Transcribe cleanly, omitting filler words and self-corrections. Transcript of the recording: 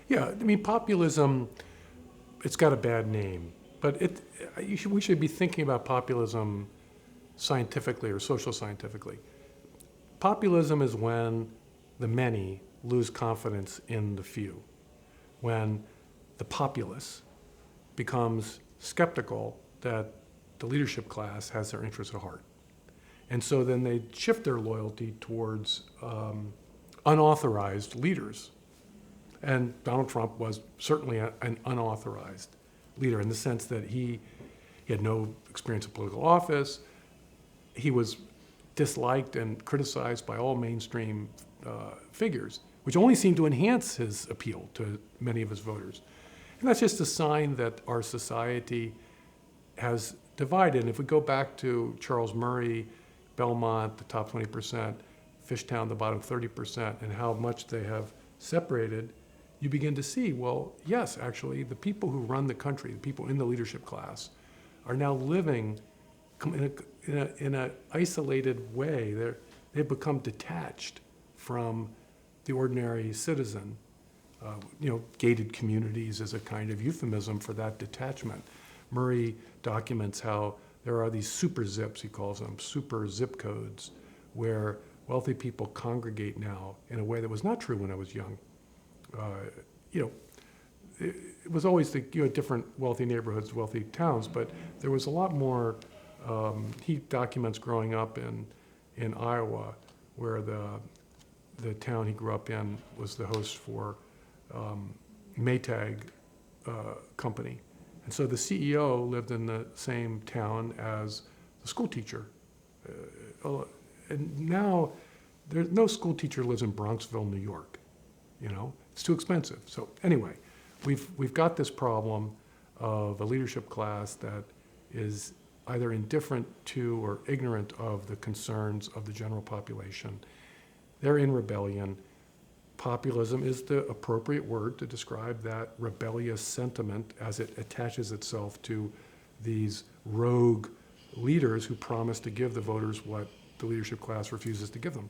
Yeah, I mean, populism, it's got a bad name, but we should be thinking about populism scientifically or social scientifically. Populism is when the many lose confidence in the few, when the populace becomes skeptical that the leadership class has their interests at heart. And so then they shift their loyalty towards unauthorized leaders. And Donald Trump was certainly an unauthorized leader in the sense that he had no experience in political office. He was disliked and criticized by all mainstream figures, which only seemed to enhance his appeal to many of his voters. And that's just a sign that our society has divided. And if we go back to Charles Murray, Belmont, the top 20%, Fishtown, the bottom 30%, and how much they have separated, you begin to see, well, yes, actually, the people who run the country, the people in the leadership class, are now living in an isolated way. They've become detached from the ordinary citizen. Gated communities is a kind of euphemism for that detachment. Murray documents how there are these super zips, he calls them, super zip codes, where wealthy people congregate now in a way that was not true when I was young. It was always different wealthy neighborhoods, wealthy towns, but there was a lot more. He documents growing up in Iowa, where the town he grew up in was the host for Maytag company. And so the CEO lived in the same town as the school teacher. And now there's no school teacher lives in Bronxville, New York. It's too expensive. So anyway, we've got this problem of a leadership class that is either indifferent to or ignorant of the concerns of the general population. They're in rebellion. Populism is the appropriate word to describe that rebellious sentiment as it attaches itself to these rogue leaders who promise to give the voters what the leadership class refuses to give them.